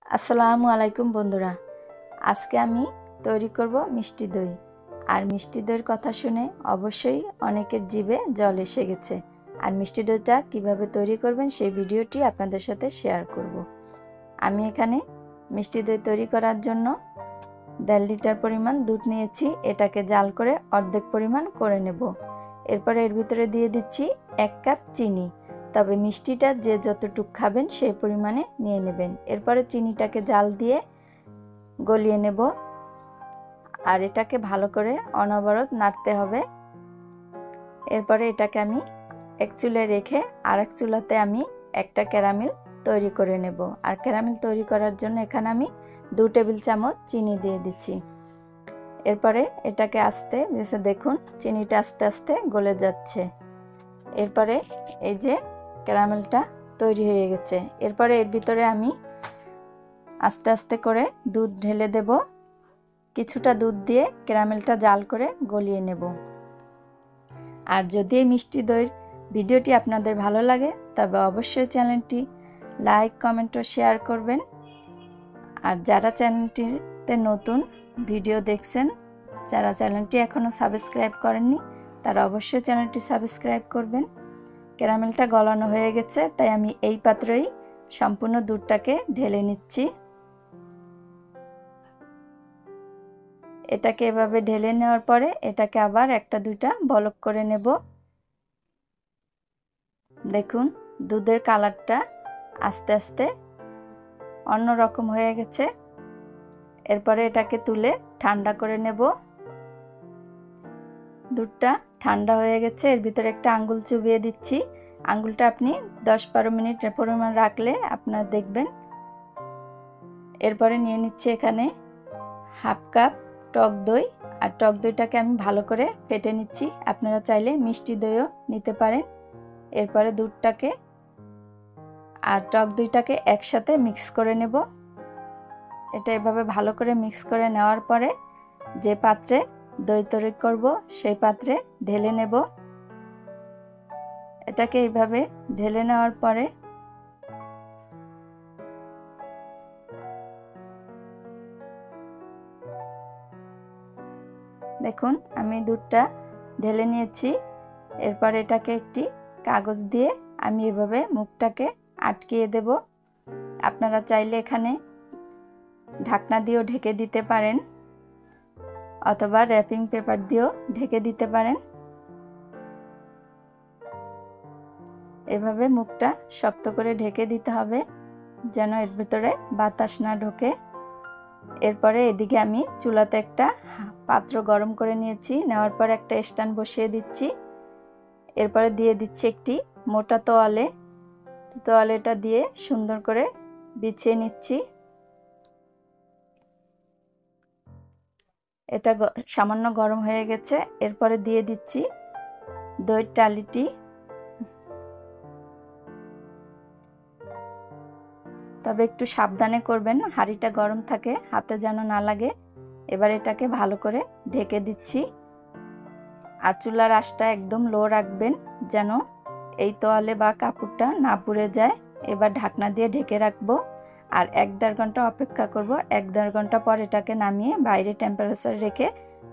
আসসালামু আলাইকুম বন্ধুরা, আজকে আমি তৈরি করব মিষ্টি দই। আর মিষ্টি দইয়ের কথা শুনে অবশ্যই অনেকের জিভে জল এসে গেছে। আর মিষ্টি দইটা কিভাবে তৈরি করবেন সেই ভিডিওটি আপনাদের সাথে শেয়ার করব। আমি এখানে মিষ্টি দই তৈরি করার জন্য 1.5 লিটার পরিমাণ দুধ নিয়েছি। এটাকে জাল করে অর্ধেক পরিমাণ করে নেব। এরপরে এর ভিতরে দিয়ে দিচ্ছি 1 কাপ চিনি। তবে মিষ্টিটা যে যতটুকু খাবেন সেই পরিমাণে নিয়ে নেবেন। এরপরে চিনিটাকে জাল দিয়ে গলিয়ে নেব। আর এটাকে ভালো করে অনবরত নাড়তে হবে। এরপরে এটাকে আমি এক চুলায় রেখে আরেক চুলাতে আমি একটা ক্যারামেল তৈরি করে নেব। আর ক্যারামেল তৈরি করার জন্য এখানে আমি 2 টেবিল চামচ চিনি দিয়ে দিচ্ছি। এরপরে এটাকে দেখুন চিনিটা আস্তে আস্তে গলে যাচ্ছে। এরপরে এই যে ক্যারামেলটা তৈরি হয়ে গেছে। এরপরে এর ভিতরে আমি আস্তে আস্তে করে দুধ ঢেলে দেব। কিছুটা দুধ দিয়ে ক্যারামেলটা জাল করে গলিয়ে নেব। আর যদি এই মিষ্টি দইয়ের ভিডিওটি আপনাদের ভালো লাগে তবে অবশ্যই চ্যানেলটি লাইক, কমেন্ট ও শেয়ার করবেন। আর যারা চ্যানেলটিতে নতুন ভিডিও দেখছেন, যারা চ্যানেলটি এখনও সাবস্ক্রাইব করেননি তারা অবশ্যই চ্যানেলটি সাবস্ক্রাইব করবেন। ক্যারামেলটা গলানো হয়ে গেছে, তাই আমি এই পাত্রেই সম্পূর্ণ দুধটাকে ঢেলে নিচ্ছি। এটাকে এভাবে ঢেলে নেওয়ার পরে এটাকে আবার একটা দুইটা বলক করে নেব। দেখুন দুধের কালারটা আস্তে আস্তে অন্যরকম হয়ে গেছে। এরপরে এটাকে তুলে ঠান্ডা করে নেব। দুধটা ঠান্ডা হয়ে গেছে। এর ভিতরে একটা আঙ্গুল চুবিয়ে দিচ্ছি। আঙ্গুলটা আপনি 10-12 মিনিট পরিমাণ রাখলে আপনারা দেখবেন। এরপরে নিয়ে নিচ্ছি এখানে 1/2 কাপ টক দই। আর টক দইটাকে আমি ভালো করে ফেটে নিচ্ছি। আপনারা চাইলে মিষ্টি দইও নিতে পারেন। এরপরে দুধটাকে আর টক দইটাকে একসাথে মিক্স করে নেব। এটা এভাবে ভালো করে মিক্স করে নেওয়ার পরে যে পাত্রে দই তৈরি করব সেই পাত্রে ঢেলে নেব। এটাকে এইভাবে ঢেলে নেওয়ার পরে দেখুন আমি দুধটা ঢেলে নিয়েছি। এরপর এটাকে একটি কাগজ দিয়ে আমি এভাবে মুখটাকে আটকিয়ে দেব। আপনারা চাইলে এখানে ঢাকনা দিয়েও ঢেকে দিতে পারেন অথবা র্যাপিং পেপার দিয়েও ঢেকে দিতে পারেন। এভাবে মুখটা শক্ত করে ঢেকে দিতে হবে যেন এর ভিতরে বাতাস না ঢোকে। এরপরে এদিকে আমি চুলাতে একটা পাত্র গরম করে নিয়েছি। নেওয়ার পর একটা স্ট্যান্ড বসিয়ে দিচ্ছি। এরপরে দিয়ে দিচ্ছি একটি মোটা তোয়ালেটা দিয়ে সুন্দর করে বিছিয়ে নিচ্ছি। এটা সামান্য গরম হয়ে গেছে। এরপরে দিয়ে দিচ্ছি দইয়ের টালিটি। তবে একটু সাবধানে করবেন, হাঁড়িটা গরম থাকে, হাতে যেন না লাগে। এবার এটাকে ভালো করে ঢেকে দিচ্ছি। আর চুলার আঁচটা একদম লো রাখবেন যেন এই তোয়ালে বা কাপড়টা না পুড়ে যায়। এবার ঢাকনা দিয়ে ঢেকে রাখবো আর 1-1.5 ঘন্টা অপেক্ষা করব। 1-1.5 ঘন্টা পর এটাকে নামিয়ে বাইরে টেম্পারেচার রেখে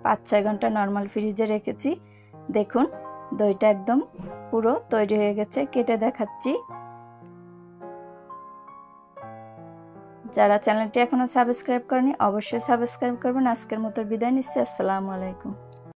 5-6 ঘন্টা নর্মাল ফ্রিজে রেখেছি। দেখুন দইটা একদম পুরো তৈরি হয়ে গেছে। কেটে দেখাচ্ছি। যারা চ্যানেলটি এখনো সাবস্ক্রাইব করেনি অবশ্যই সাবস্ক্রাইব করবেন। আজকের মতো বিদায় নিচ্ছি। আসসালামু আলাইকুম।